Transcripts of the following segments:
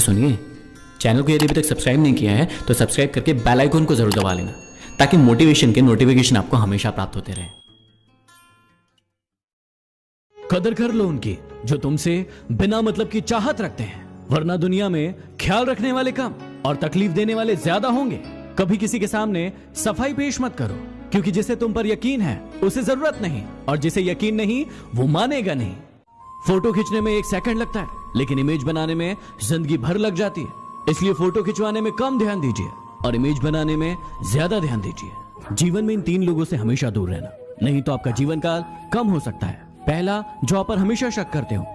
अच्छा सुनिए, चैनल को यदि अभी तक सब्सक्राइब नहीं किया है तो सब्सक्राइब करके बेल आइकन को जरूर दबा लेना, ताकि मोटिवेशन के नोटिफिकेशन आपको हमेशा प्राप्त होते रहे। कदर कर लो उनकी जो तुमसे बिना मतलब की चाहत रखते हैं, वरना दुनिया में ख्याल रखने वाले कम और तकलीफ देने वाले ज्यादा होंगे। कभी किसी के सामने सफाई पेश मत करो, क्योंकि जिसे तुम पर यकीन है उसे जरूरत नहीं, और जिसे यकीन नहीं वो मानेगा नहीं। फोटो खींचने में 1 सेकंड लगता है, लेकिन इमेज बनाने में जिंदगी भर लग जाती है। इसलिए फोटो खिंचवाने में कम ध्यान दीजिए और इमेज बनाने में ज्यादा ध्यान दीजिए। जीवन में इन 3 लोगों से हमेशा दूर रहना, नहीं तो आपका जीवन काल कम हो सकता है। पहला, जो आप पर हमेशा शक करते हो।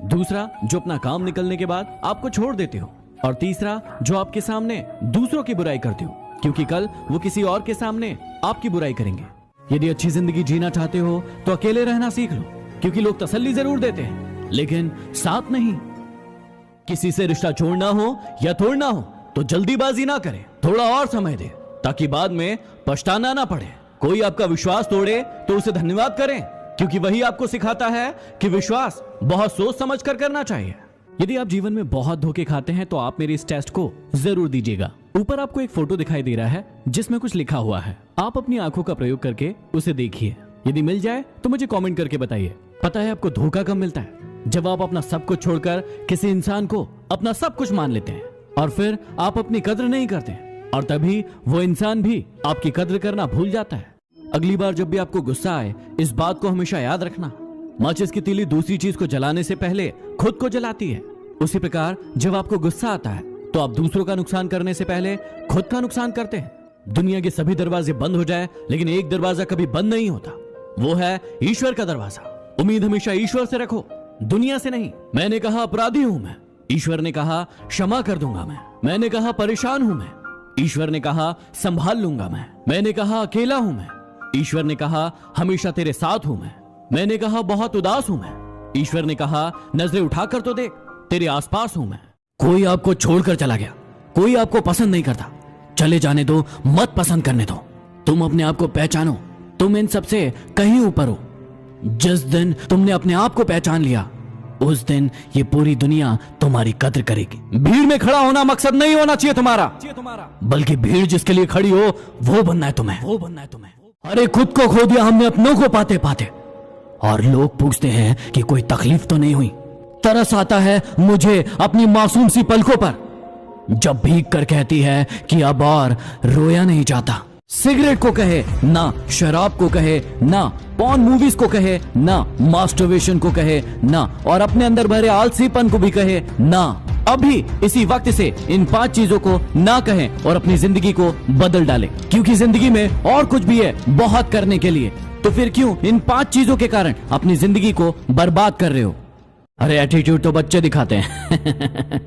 दूसरा, जो अपना काम निकलने के बाद आपको छोड़ देते हो। और तीसरा, जो आपके सामने दूसरों की बुराई करते हो, क्योंकि कल वो किसी और के सामने आपकी बुराई करेंगे। यदि अच्छी जिंदगी जीना चाहते हो तो अकेले रहना सीख लो, क्योंकि लोग तसल्ली जरूर देते हैं लेकिन साथ नहीं। किसी से रिश्ता जोड़ना हो या तोड़ना हो तो जल्दीबाजी ना करें, थोड़ा और समय दे, ताकि बाद में पछताना ना पड़े। कोई आपका विश्वास तोड़े तो उसे धन्यवाद करें, क्योंकि वही आपको सिखाता है कि विश्वास बहुत सोच समझ कर करना चाहिए। यदि आप जीवन में बहुत धोखे खाते हैं तो आप मेरे इस टेस्ट को जरूर दीजिएगा। ऊपर आपको एक फोटो दिखाई दे रहा है जिसमें कुछ लिखा हुआ है। आप अपनी आंखों का प्रयोग करके उसे देखिए। यदि मिल जाए तो मुझे कमेंट करके बताइए। पता है आपको धोखा कब मिलता है? जब आप अपना सब कुछ छोड़कर किसी इंसान को अपना सब कुछ मान लेते हैं और फिर आप अपनी कद्र नहीं करते, और तभी वो इंसान भी आपकी कद्र करना भूल जाता है। अगली बार जब भी आपको गुस्सा आए, इस बात को हमेशा याद रखना, माचिस की तीली दूसरी चीज को जलाने से पहले खुद को जलाती है। उसी प्रकार जब आपको गुस्सा आता है तो आप दूसरों का नुकसान करने से पहले खुद का नुकसान करते हैं। दुनिया के सभी दरवाजे बंद हो जाए, लेकिन एक दरवाजा कभी बंद नहीं होता, वो है ईश्वर का दरवाजा। उम्मीद हमेशा ईश्वर से रखो, दुनिया से नहीं। मैंने कहा अपराधी हूं मैं, ईश्वर ने कहा क्षमा कर दूंगा मैं। मैंने कहा परेशान हूं मैं, ईश्वर ने कहा संभाल लूंगा मैं। मैंने कहा अकेला हूं मैं, ईश्वर ने कहा हमेशा तेरे साथ हूं मैं। मैंने कहा बहुत उदास हूं मैं, ईश्वर ने कहा नजरें उठाकर तो देख, तेरे आसपास हूं मैं। कोई आपको छोड़कर चला गया, कोई आपको पसंद नहीं करता, चले जाने दो, मत पसंद करने दो। तुम अपने आप को पहचानो, तुम इन सबसे कहीं ऊपर हो। जिस दिन तुमने अपने आप को पहचान लिया, उस दिन ये पूरी दुनिया तुम्हारी कद्र करेगी। भीड़ में खड़ा होना मकसद नहीं होना चाहिए तुम्हारा, बल्कि भीड़ जिसके लिए खड़ी हो वो बनना है तुम्हें। अरे खुद को खो दिया हमने अपनों को पाते पाते, और लोग पूछते हैं कि कोई तकलीफ तो नहीं हुई। तरस आता है मुझे अपनी मासूम सी पलकों पर, जब भीग कर कहती है कि अब और रोया नहीं जाता। सिगरेट को कहे ना, शराब को कहे ना, पॉर्न मूवीज को कहे ना, मास्टरबेशन को कहे ना, और अपने अंदर भरे आलसीपन को भी कहे ना। अभी इसी वक्त से इन 5 चीजों को ना कहें और अपनी जिंदगी को बदल डालें, क्योंकि जिंदगी में और कुछ भी है बहुत करने के लिए। तो फिर क्यों इन 5 चीजों के कारण अपनी जिंदगी को बर्बाद कर रहे हो? अरे एटीट्यूड तो बच्चे दिखाते हैं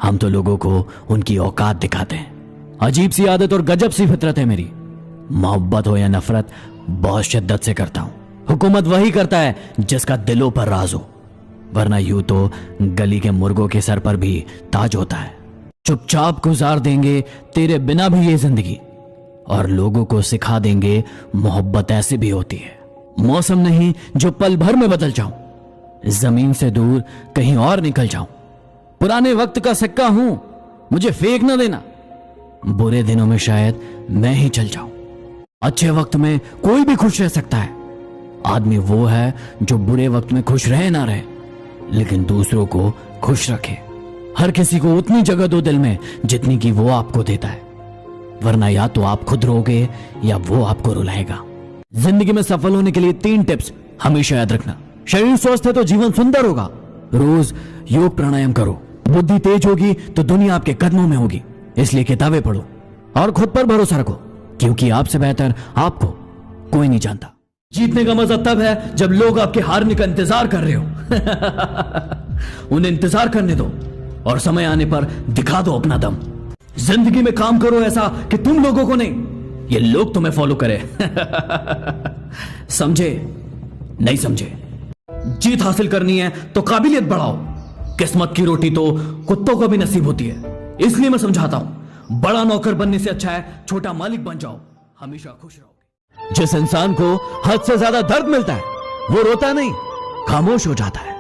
हम तो लोगों को उनकी औकात दिखाते हैं। अजीब सी आदत और गजब सी फितरत है मेरी। मोहब्बत हो या नफरत बहुत शिद्दत से करता हूं। हुकूमत वही करता है जिसका दिलों पर राज हो, वरना यूं तो गली के मुर्गों के सर पर भी ताज होता है। चुपचाप गुजार देंगे तेरे बिना भी ये जिंदगी, और लोगों को सिखा देंगे मोहब्बत ऐसी भी होती है। मौसम नहीं जो पल भर में बदल जाऊं, जमीन से दूर कहीं और निकल जाऊं। पुराने वक्त का सिक्का हूं, मुझे फेंक न देना। बुरे दिनों में शायद मैं ही चल जाऊं। अच्छे वक्त में कोई भी खुश रह सकता है। आदमी वो है जो बुरे वक्त में खुश रहे ना रहे, लेकिन दूसरों को खुश रखे। हर किसी को उतनी जगह दो दिल में जितनी की वो आपको देता है, वरना या तो आप खुद रोगे या वो आपको रुलाएगा। जिंदगी में सफल होने के लिए 3 टिप्स हमेशा याद रखना। शरीर स्वस्थ है तो जीवन सुंदर होगा। रोज योग प्राणायाम करो। बुद्धि तेज होगी तो दुनिया आपके कदमों में होगी। इसलिए किताबें पढ़ो और खुद पर भरोसा रखो, क्योंकि आपसे बेहतर आपको कोई नहीं जानता। जीतने का मजा तब है जब लोग आपके हारने का इंतजार कर रहे हो उन्हें इंतजार करने दो और समय आने पर दिखा दो अपना दम। जिंदगी में काम करो ऐसा कि तुम लोगों को नहीं, ये लोग तुम्हें फॉलो करें समझे नहीं समझे? जीत हासिल करनी है तो काबिलियत बढ़ाओ। किस्मत की रोटी तो कुत्तों को भी नसीब होती है। इसलिए मैं समझाता हूं, बड़ा नौकर बनने से अच्छा है छोटा मालिक बन जाओ, हमेशा खुश रहोगे। जिस इंसान को हद से ज्यादा दर्द मिलता है वो रोता नहीं, खामोश हो जाता है।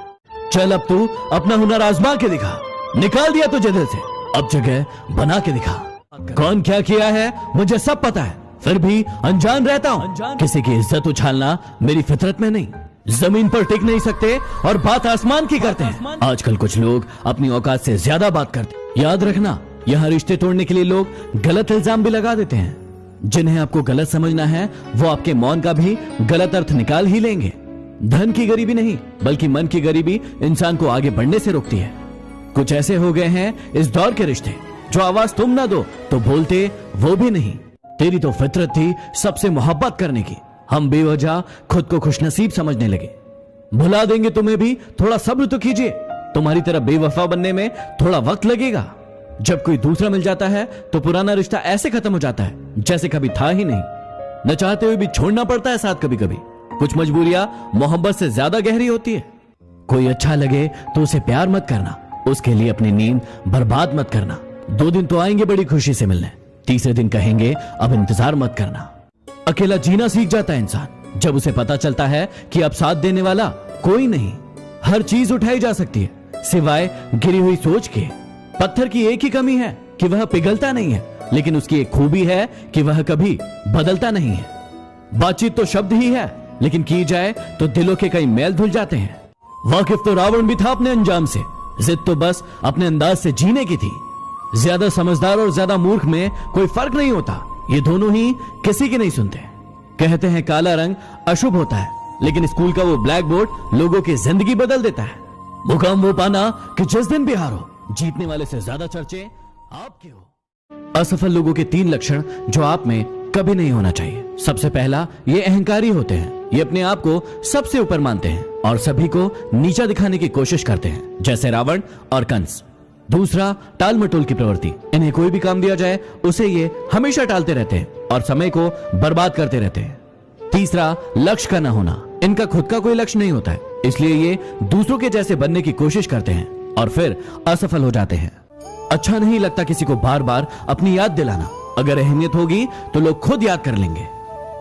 चल अब तू अपना हुनर आजमा के दिखा, निकाल दिया तुझे दिल से, अब जगह बना के दिखा। कौन क्या किया है मुझे सब पता है, फिर भी अनजान रहता हूँ। किसी की इज्जत उछालना मेरी फितरत में नहीं। जमीन पर टिक नहीं सकते और बात आसमान की करते हैं। आजकल कुछ लोग अपनी औकात से ज्यादा बात करते हैं। याद रखना, यहाँ रिश्ते तोड़ने के लिए लोग गलत इल्जाम भी लगा देते हैं। जिन्हें आपको गलत समझना है वो आपके मौन का भी गलत अर्थ निकाल ही लेंगे। धन की गरीबी नहीं बल्कि मन की गरीबी इंसान को आगे बढ़ने से रोकती है। कुछ ऐसे हो गए हैं इस दौर के रिश्ते, जो आवाज तुम ना दो तो बोलते वो भी नहीं। तेरी तो फितरत थी सबसे मोहब्बत करने की, हम बेवजह खुद को खुशनसीब समझने लगे। भुला देंगे तुम्हें भी, थोड़ा सब्र तो कीजिए। तुम्हारी तरह बेवफा बनने में थोड़ा वक्त लगेगा। जब कोई दूसरा मिल जाता है तो पुराना रिश्ता ऐसे खत्म हो जाता है जैसे कभी था ही नहीं। न चाहते हुए भी छोड़ना पड़ता है साथ कभी कभी। कुछ मजबूरियां मोहब्बत से ज्यादा गहरी होती है। कोई अच्छा लगे तो उसे प्यार मत करना, उसके लिए अपनी नींद बर्बाद मत करना। 2 दिन तो आएंगे बड़ी खुशी से मिलने, तीसरे दिन कहेंगे अब इंतजार मत करना। अकेला जीना सीख जाता है इंसान जब उसे पता चलता है कि अब साथ देने वाला कोई नहीं। हर चीज उठाई जा सकती है सिवाय गिरी हुई सोच के। पत्थर की एक ही कमी है कि वह पिघलता नहीं है, लेकिन उसकी एक खूबी है कि वह कभी बदलता नहीं है। बातचीत तो शब्द ही है, लेकिन की जाए तो दिलों के कई मैल धुल जाते हैं। वाकिफ तो रावण भी था अपने अंजाम से, जिद तो बस अपने अंदाज से जीने की थी। ज्यादा समझदार और ज्यादा मूर्ख में कोई फर्क नहीं होता, ये दोनों ही किसी की नहीं सुनते। कहते हैं काला रंग अशुभ होता है, लेकिन स्कूल का वो ब्लैक बोर्ड लोगों की जिंदगी बदल देता है। मुकाम वो पाना कि जिस दिन भी हारो, जीतने वाले से ज्यादा चर्चे आपके हो। असफल लोगों के 3 लक्षण जो आप में कभी नहीं होना चाहिए। सबसे पहला, ये अहंकारी होते हैं। ये अपने आप को सबसे ऊपर मानते हैं और सभी को नीचा दिखाने की कोशिश करते हैं, जैसे रावण और कंस। दूसरा, टाल मटोल की प्रवृत्ति। इन्हें कोई भी काम दिया जाए उसे ये हमेशा टालते रहते हैं और समय को बर्बाद करते रहते हैं। तीसरा, लक्ष्य का न होना। इनका खुद का कोई लक्ष्य नहीं होता है, इसलिए ये दूसरों के जैसे बनने की कोशिश करते हैं और फिर असफल हो जाते हैं। अच्छा नहीं लगता किसी को बार बार अपनी याद दिलाना। अगर अहमियत होगी तो लोग खुद याद कर लेंगे।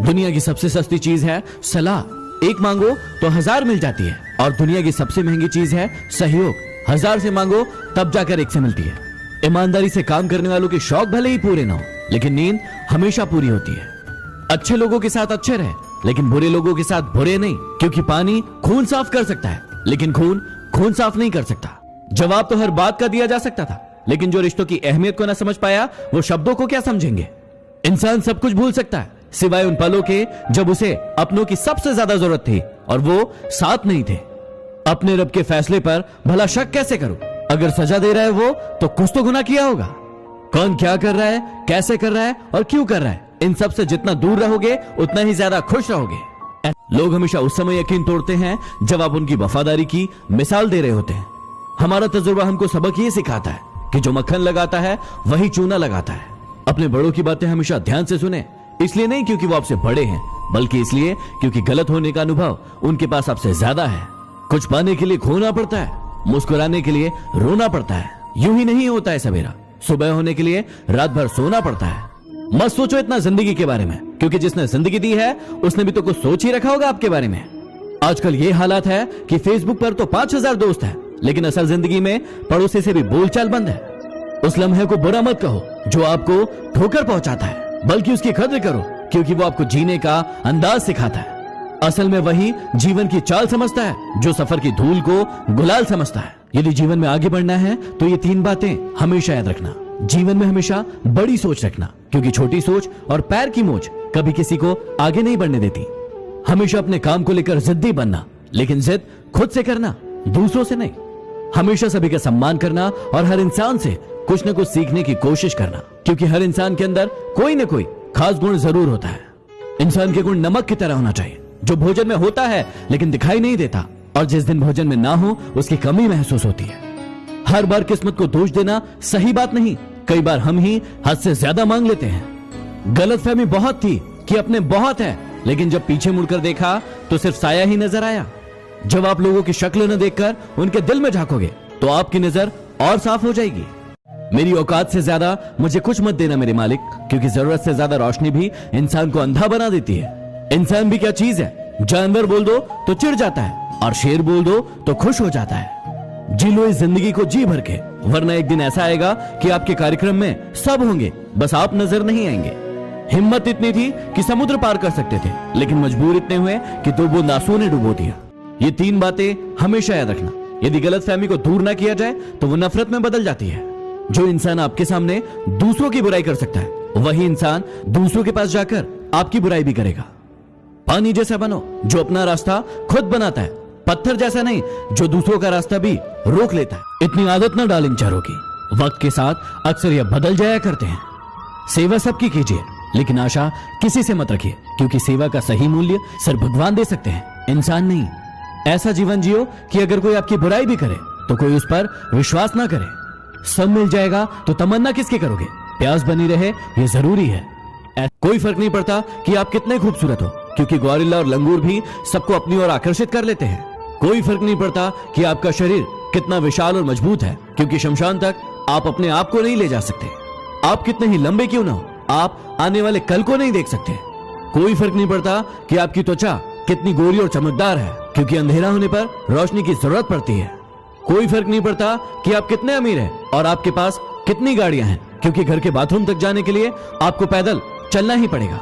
दुनिया की सबसे सस्ती चीज है सलाह। 1 मांगो तो 1000 मिल जाती है, और दुनिया की सबसे महंगी चीज है सहयोग। 1000 से मांगो तब जाकर 1 से मिलती है। ईमानदारी से काम करने वालों के शौक भले ही पूरे ना हो, लेकिन नींद हमेशा पूरी होती है। अच्छे लोगों के साथ अच्छे रहे, लेकिन बुरे लोगों के साथ बुरे नहीं, क्योंकि पानी खून साफ कर सकता है, लेकिन खून साफ नहीं कर सकता। जवाब तो हर बात का दिया जा सकता था, लेकिन जो रिश्तों की अहमियत को ना समझ पाया वो शब्दों को क्या समझेंगे। इंसान सब कुछ भूल सकता है सिवाय उन पलों के जब उसे अपनों की सबसे ज्यादा जरूरत थी और वो साथ नहीं थे। अपने रब के फैसले पर भला शक कैसे करूं? अगर सजा दे रहा है वो तो कुछ तो गुनाह किया होगा। कौन क्या कर रहा है, कैसे कर रहा है और क्यों कर रहा है, इन सब से जितना दूर रहोगे उतना ही ज्यादा खुश रहोगे। लोग हमेशा उस समय यकीन तोड़ते हैं जब आप उनकी वफादारी की मिसाल दे रहे होते हैं। हमारा तजुर्बा हमको सबक ये सिखाता है कि जो मक्खन लगाता है वही चूना लगाता है। अपने बड़ों की बातें हमेशा ध्यान से सुने, इसलिए नहीं क्योंकि वो आपसे बड़े हैं, बल्कि इसलिए क्योंकि गलत होने का अनुभव उनके पास आपसे ज्यादा है। कुछ पाने के लिए खोना पड़ता है, मुस्कुराने के लिए रोना पड़ता है। यूं ही नहीं होता है सवेरा, सुबह होने के लिए रात भर सोना पड़ता है। मत सोचो इतना जिंदगी के बारे में, क्योंकि जिसने जिंदगी दी है उसने भी तो कुछ सोच ही रखा होगा आपके बारे में। आजकल ये हालात है कि फेसबुक पर तो 5000 दोस्त हैं, लेकिन असल जिंदगी में पड़ोसी से भी बोलचाल बंद है। उस लम्हे को बुरा मत कहो जो आपको ठोकर पहुंचाता है, बल्कि उसकी कद्र करो क्योंकि वो आपको जीने का अंदाज सिखाता है। असल में वही जीवन की चाल समझता है जो सफर की धूल को गुलाल समझता है। यदि जीवन में आगे बढ़ना है तो ये 3 बातें हमेशा याद रखना। जीवन में हमेशा बड़ी सोच रखना, क्योंकि छोटी सोच और पैर की मोच कभी किसी को आगे नहीं बढ़ने देती। हमेशा अपने काम को लेकर जिद्दी बनना, लेकिन जिद खुद से करना, दूसरों से नहीं। हमेशा सभी का सम्मान करना और हर इंसान से कुछ न कुछ सीखने की कोशिश करना, क्योंकि हर इंसान के अंदर कोई न कोई खास गुण जरूर होता है। इंसान के गुण नमक की तरह होना चाहिए, जो भोजन में होता है लेकिन दिखाई नहीं देता, और जिस दिन भोजन में ना हो उसकी कमी महसूस होती है। हर बार किस्मत को दोष देना सही बात नहीं, कई बार हम ही हद से ज्यादा मांग लेते हैं। गलतफहमी बहुत थी कि अपने बहुत है, लेकिन जब पीछे मुड़कर देखा तो सिर्फ साया ही नजर आया। जब आप लोगों की शक्ल न देखकर उनके दिल में झांकोगे तो आपकी नजर और साफ हो जाएगी। मेरी औकात से ज्यादा मुझे कुछ मत देना मेरे मालिक, क्योंकि जरूरत से ज्यादा रोशनी भी इंसान को अंधा बना देती है। इंसान भी क्या चीज है, जानवर बोल दो तो चिढ़ जाता है और शेर बोल दो तो खुश हो जाता है। जी लो इस जिंदगी को जी भर के वरना एक दिन ऐसा आएगा कि आपके कार्यक्रम में सब होंगे, बस आप नजर नहीं आएंगे। हिम्मत इतनी थी कि समुद्र पार कर सकते थे, लेकिन मजबूर इतने हुए कि 2 बूंद आंसुओं ने डुबो दिया। ये 3 बातें हमेशा याद रखना। यदि गलतफहमी को दूर ना किया जाए तो वो नफरत में बदल जाती है। जो इंसान आपके सामने दूसरों की बुराई कर सकता है, वही इंसान दूसरों के पास जाकर आपकी बुराई भी करेगा। पानी जैसा बनो जो अपना रास्ता खुद बनाता है, पत्थर जैसा नहीं जो दूसरों का रास्ता भी रोक लेता है। इतनी आदत न डालें चारों की, वक्त के साथ अक्सर यह बदल जाया करते हैं। सेवा सबकी कीजिए, लेकिन आशा किसी से मत रखिए, क्योंकि सेवा का सही मूल्य सिर्फ भगवान दे सकते हैं, इंसान नहीं। ऐसा जीवन जियो कि अगर कोई आपकी बुराई भी करे तो कोई उस पर विश्वास ना करे। सब मिल जाएगा तो तमन्ना किसकी करोगे? प्यास बनी रहे ये जरूरी है। कोई फर्क नहीं पड़ता कि आप कितने खूबसूरत हो, क्योंकि गोरिल्ला और लंगूर भी सबको अपनी ओर आकर्षित कर लेते हैं। कोई फर्क नहीं पड़ता कि आपका शरीर कितना विशाल और मजबूत है, क्योंकि शमशान तक आप अपने आप को नहीं ले जा सकते। आप कितने ही लंबे क्यों ना हो, आप आने वाले कल को नहीं देख सकते। कोई फर्क नहीं पड़ता कि आपकी त्वचा कितनी गोरी और चमकदार है, क्योंकि अंधेरा होने पर रोशनी की जरूरत पड़ती है। कोई फर्क नहीं पड़ता कि आप कितने अमीर हैं और आपके पास कितनी गाड़ियां हैं, क्योंकि घर के बाथरूम तक जाने के लिए आपको पैदल चलना ही पड़ेगा।